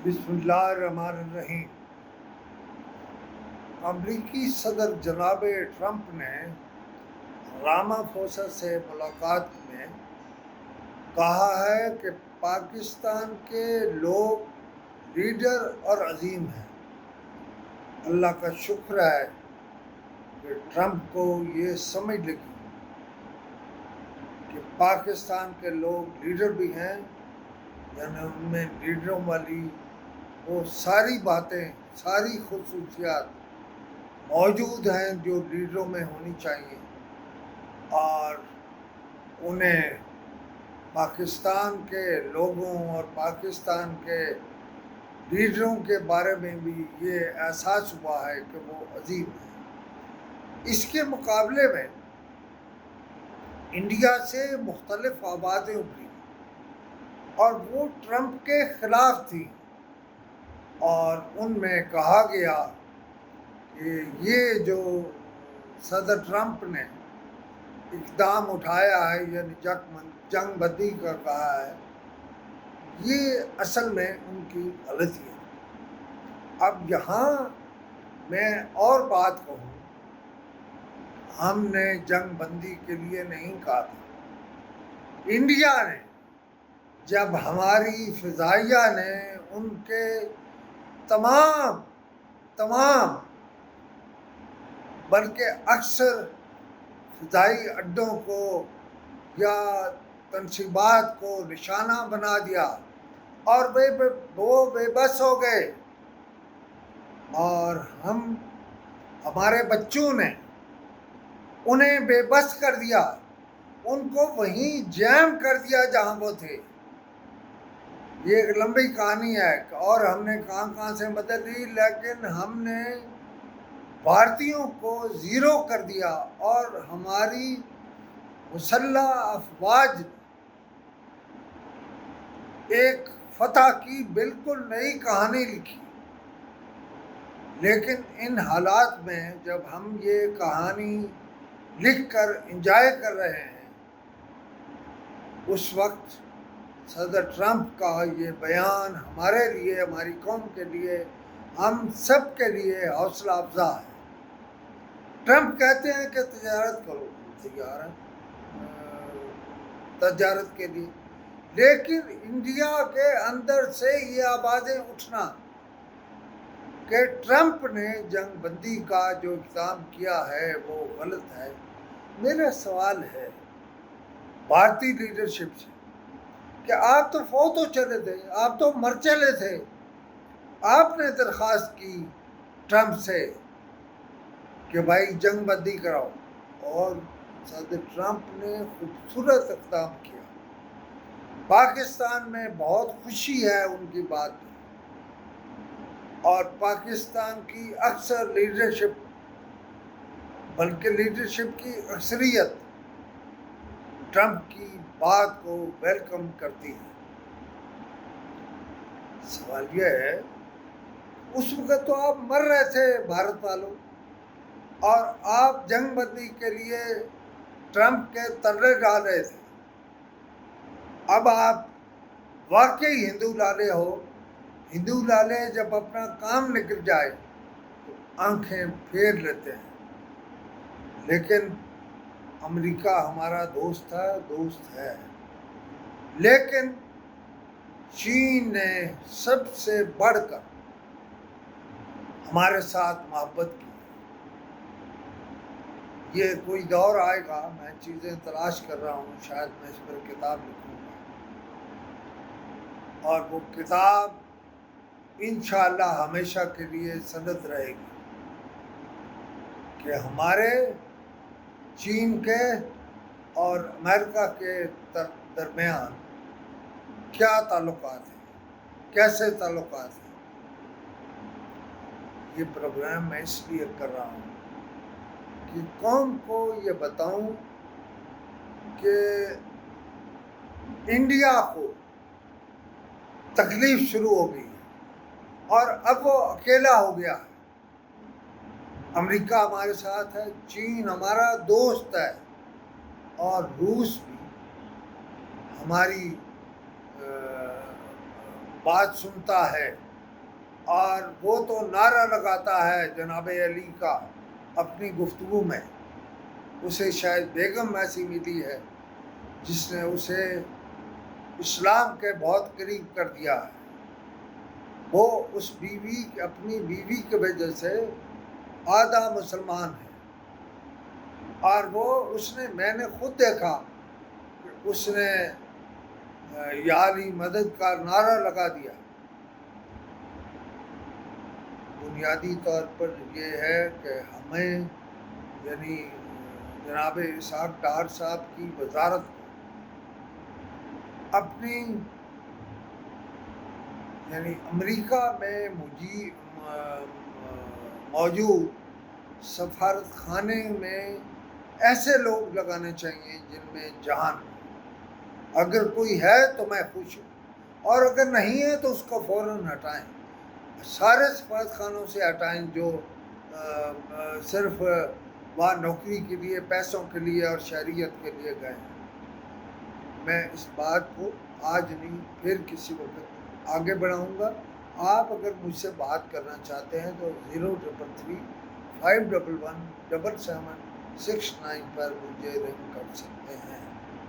بسم اللہ الرحمن الرحیم۔ امریکی صدر جناب ٹرمپ نے راماپھوسا سے ملاقات میں کہا ہے کہ پاکستان کے لوگ لیڈر اور عظیم ہیں۔ اللہ کا شکر ہے کہ ٹرمپ کو یہ سمجھ لگی کہ پاکستان کے لوگ لیڈر بھی ہیں، یعنی ان میں لیڈروں والی وہ ساری باتیں، ساری خصوصیات موجود ہیں جو لیڈروں میں ہونی چاہیے، اور انہیں پاکستان کے لوگوں اور پاکستان کے لیڈروں کے بارے میں بھی یہ احساس ہوا ہے کہ وہ عظیم ہیں۔ اس کے مقابلے میں انڈیا سے مختلف آوازیں ابھری اور وہ ٹرمپ کے خلاف تھی، اور ان میں کہا گیا کہ یہ جو صدر ٹرمپ نے اقدام اٹھایا ہے، یعنی جنگ بندی کا کہا ہے، یہ اصل میں ان کی غلطی ہے۔ اب یہاں میں اور بات کہوں، ہم نے جنگ بندی کے لیے نہیں کہا تھا۔ انڈیا نے، جب ہماری فضائیہ نے ان کے تمام بلکہ اکثر فضائی اڈوں کو یا تنصیبات کو نشانہ بنا دیا اور وہ بے بس ہو گئے، اور ہمارے بچوں نے انہیں بے بس کر دیا، ان کو وہیں جیم کر دیا جہاں وہ تھے۔ یہ ایک لمبی کہانی ہے، اور ہم نے کہاں سے مدد لی، لیکن ہم نے بھارتیوں کو زیرو کر دیا، اور ہماری مسلح افواج ایک فتح کی بالکل نئی کہانی لکھی۔ لیکن ان حالات میں جب ہم یہ کہانی لکھ کر انجوائے کر رہے ہیں، اس وقت صدر ٹرمپ کا یہ بیان ہمارے لیے، ہماری قوم کے لیے، ہم سب کے لیے حوصلہ افزا ہے۔ ٹرمپ کہتے ہیں کہ تجارت کرو، تیار ہے تجارت کے لیے، لیکن انڈیا کے اندر سے یہ آوازیں اٹھنا کہ ٹرمپ نے جنگ بندی کا جو اقدام کیا ہے وہ غلط ہے۔ میرا سوال ہے بھارتی لیڈرشپ سے کہ آپ تو فوت ہو چلے تھے، آپ تو مر چلے تھے، آپ نے درخواست کی ٹرمپ سے کہ بھائی جنگ بندی کراؤ، اور صدر ٹرمپ نے خوبصورت اقدام کیا۔ پاکستان میں بہت خوشی ہے ان کی بات میں، اور پاکستان کی اکثر لیڈرشپ، بلکہ لیڈرشپ کی اکثریت ٹرمپ کی بات کو ویلکم کرتی ہے۔ سوال یہ ہے، اس وقت تو آپ مر رہے تھے بھارت والوں، اور آپ جنگ بندی کے لیے ٹرمپ کے ترلے ڈال رہے تھے۔ اب آپ واقعی ہندو لالے ہو۔ ہندو لالے جب اپنا کام نکل جائے تو آنکھیں پھیر لیتے ہیں، لیکن امریکہ ہمارا دوست تھا، دوست ہے، لیکن چین نے سب سے بڑھ کر ہمارے ساتھ محبت کی۔ یہ کوئی دور آئے گا، میں چیزیں تلاش کر رہا ہوں، شاید میں اس پر کتاب لکھوں گا، اور وہ کتاب انشاءاللہ ہمیشہ کے لیے سند رہے گی کہ ہمارے چین کے اور امریکہ کے درمیان کیا تعلقات ہیں، کیسے تعلقات ہیں۔ یہ پروگرام میں اس لیے کر رہا ہوں کہ قوم کو یہ بتاؤں کہ انڈیا کو تکلیف شروع ہو گئی ہے، اور اب وہ اکیلا ہو گیا ہے۔ امریکہ ہمارے ساتھ ہے، چین ہمارا دوست ہے، اور روس بھی ہماری بات سنتا ہے۔ اور وہ تو نعرہ لگاتا ہے جناب علی کا اپنی گفتگو میں. اسے شاید بیگم ایسی ملی ہے جس نے اسے اسلام کے بہت قریب کر دیا ہے. وہ اس اپنی بیوی کی وجہ سے آدھا مسلمان ہے. اور میں نے خود دیکھا کہ اس نے یا علی مدد کا نعرہ لگا دیا. بنیادی طور پر یہ ہے کہ ہمیں یعنی جناب اسحاق ڈار صاحب کی وزارت کو اپنی یعنی امریکہ میں موجود سفارت خانے میں ایسے لوگ لگانے چاہیے جن میں جان ہو. اگر کوئی ہے تو میں خوش ہوں، اور اگر نہیں ہے تو اس کو فوراً ہٹائیں. سارے سفارت خانوں سے ہٹائیں جو صرف وہاں نوکری کے لیے، پیسوں کے لیے اور شہریت کے لیے گئے ہیں. میں اس بات کو آج نہیں پھر کسی وقت آگے بڑھاؤں گا. آپ اگر مجھ سے بات کرنا چاہتے ہیں تو 033-511-7769 پر مجھے رنگ کر سکتے ہیں.